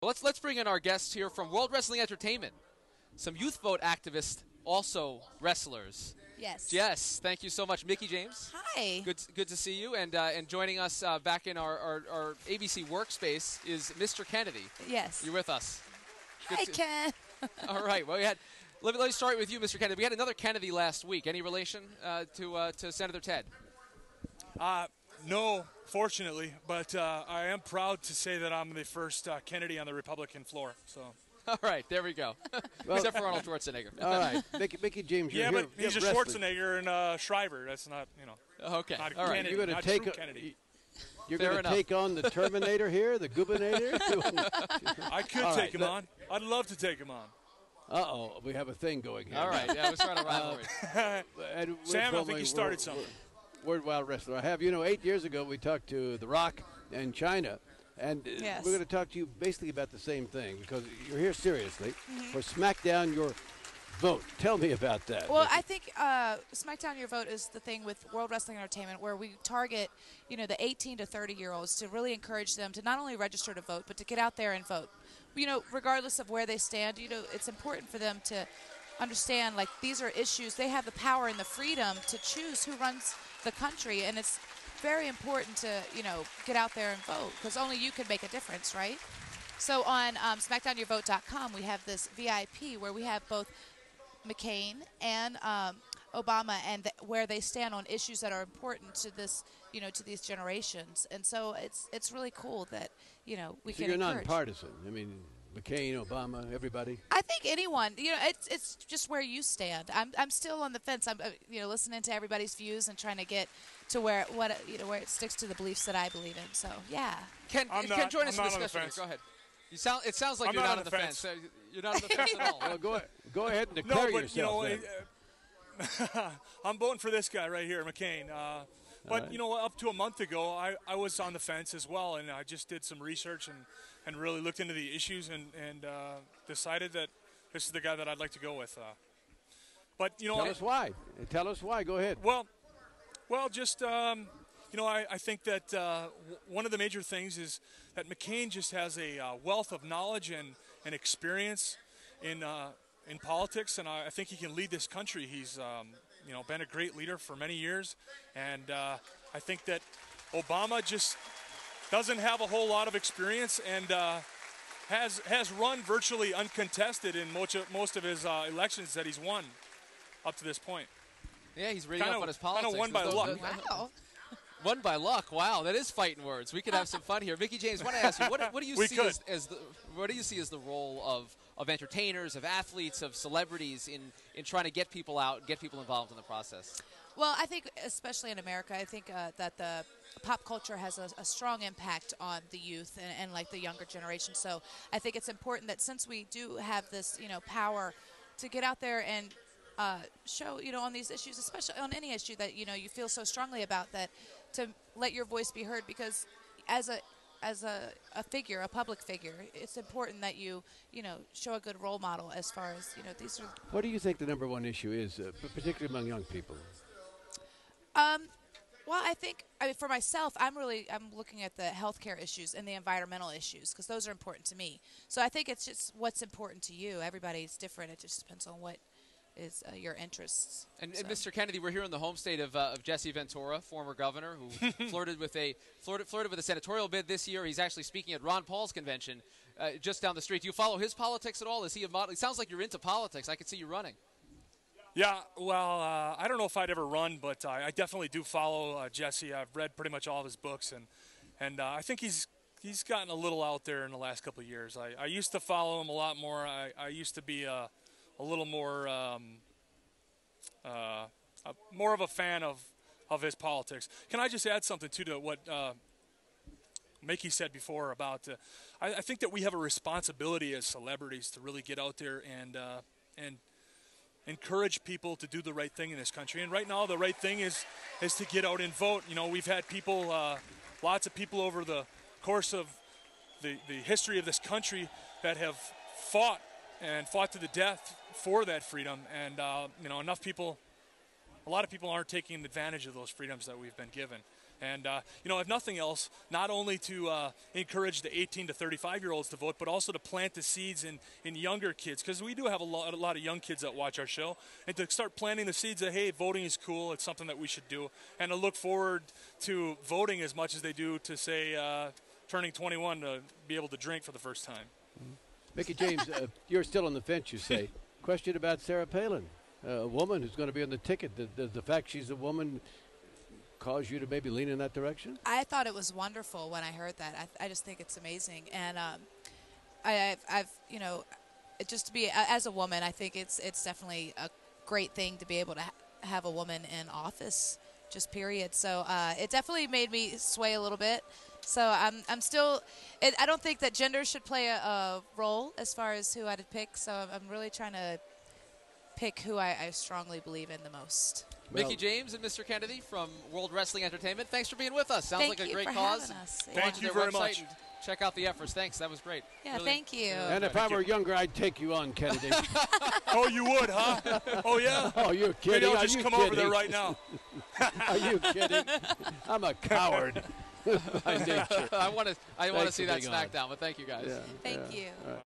Well, let's bring in our guests here from World Wrestling Entertainment. Some youth vote activists, also wrestlers. Yes. Yes, thank you so much. Mickey James. Hi. Good to see you. And joining us back in our ABC workspace is Mr. Kennedy. Yes. You're with us. Hi, Ken. All right. Well, let me start with you, Mr. Kennedy. We had another Kennedy last week. Any relation to Senator Ted? No, fortunately, but I am proud to say that I'm the first Kennedy on the Republican floor. So. All right, there we go. Well, except for Arnold Schwarzenegger. All right, Mickey James. Yeah, you're but here, he's a wrestling. Schwarzenegger and Shriver. That's not, Okay. not All right. Kennedy, You're going not to take true Kennedy. You're Fair going to enough. take on the Terminator here, the Gubernator. I could All take right, him on. I'd love to take him on. Uh-oh, we have a thing going here. All right. Yeah, we start a rivalry. And we're Sam, I think following you started something. Word Wild Wrestler. I have. 8 years ago we talked to The Rock and China, and Yes. we're going to talk to you basically about the same thing because you're here seriously for SmackDown Your Vote. Tell me about that. Well, I think SmackDown Your Vote is the thing with World Wrestling Entertainment where we target, the 18 to 30-year-olds to really encourage them to not only register to vote, but to get out there and vote. Regardless of where they stand, it's important for them to understand, like, these are issues. They have the power and the freedom to choose who runs the country, and it's very important to, get out there and vote because only you can make a difference, right? So on SmackDownYourVote.com, we have this VIP where we have both McCain and Obama and where they stand on issues that are important to this, to these generations. And so it's really cool that, we so can you're encourage. nonpartisan. I mean, McCain, Obama, everybody. I think anyone, it's just where you stand. I'm still on the fence. I'm, listening to everybody's views and trying to get to where it sticks to the beliefs that I believe in. So yeah. Ken, I'm Ken, not- join us I'm in not on the discussion. fence. Go ahead. It sounds like I'm you're not not on on the the fence. fence. You're not on the fence at all. Well, go ahead and No, declare but, yourself. then. I'm voting for this guy right here, McCain. But, up to a month ago, I was on the fence as well, and I just did some research and really looked into the issues and decided that this is the guy that I'd like to go with. But, Tell us why. Tell us why. Go ahead. Well, just, I think that one of the major things is that McCain just has a wealth of knowledge and experience in politics, and I think he can lead this country. He's, been a great leader for many years, and I think that Obama just doesn't have a whole lot of experience and has run virtually uncontested in most of his elections that he's won up to this point. Yeah, he's reading up on his politics. Kind of won by Those- luck. Wow. Won by luck. Wow, that is fighting words. We could have some fun here. Mickey James, I want to ask you, what do you We see could. what do you see as the role of entertainers, of athletes, of celebrities in trying to get people out, get people involved in the process? Well, I think, especially in America, I think that the pop culture has a strong impact on the youth and like the younger generation. So I think it's important that since we do have this, power to get out there and show, on these issues, especially on any issue that, you feel so strongly about, that to let your voice be heard, because as a figure, a public figure, it's important that you show a good role model as far as, these are. What do you think the number one issue is, particularly among young people? Well, I think, for myself, I'm looking at the healthcare issues and the environmental issues because those are important to me. So I think it's just what's important to you. Everybody's different. It just depends on what is your interests. And So. Mr. Kennedy, we're here in the home state of Jesse Ventura, former governor, who flirted with a senatorial bid this year. He's actually speaking at Ron Paul's convention just down the street. Do you follow his politics at all? Is he a model? It sounds like you're into politics. I could see you running. Yeah, well, I don't know if I'd ever run, but I definitely do follow Jesse. I've read pretty much all of his books, and I think he's gotten a little out there in the last couple of years. I used to follow him a lot more. I used to be a little more more of a fan of his politics. Can I just add something too to what Mickey said before about? I think that we have a responsibility as celebrities to really get out there and encourage people to do the right thing in this country. And right now, the right thing is to get out and vote. We've had people, lots of people over the course of the history of this country that have fought to the death for that freedom. And, a lot of people aren't taking advantage of those freedoms that we've been given. And, if nothing else, not only to encourage the 18 to 35-year-olds to vote, but also to plant the seeds in younger kids, because we do have a lot of young kids that watch our show, and to start planting the seeds that, hey, voting is cool, it's something that we should do, and to look forward to voting as much as they do to, say, turning 21 to be able to drink for the first time. Mickey James, you're still on the fence, you say. Question about Sarah Palin, a woman who's going to be on the ticket. Does the fact she's a woman cause you to maybe lean in that direction? I thought it was wonderful when I heard that. I just think it's amazing. And I've just to be, as a woman, I think it's definitely a great thing to be able to have a woman in office, just period. So it definitely made me sway a little bit. So I'm still, I don't think that gender should play a role as far as who I'd pick. So I'm really trying to pick who I strongly believe in the most. Well, Mickey James and Mr. Kennedy from World Wrestling Entertainment, thanks for being with us. Sounds Thank like a you great for cause. having us. Go on Thank to you their very website much. and check out the efforts. Thanks. That was great. Yeah, Really, thank you. and if I were younger, I'd take you on, Kennedy. Oh, you would, huh? Oh, yeah? Oh, you're Maybe kidding. I'll Are just you come kidding? over there right now. Are you kidding? I'm a coward by nature. I want to Thanks see for that being on. SmackDown, but thank you guys. Yeah, Thank yeah. you. All right.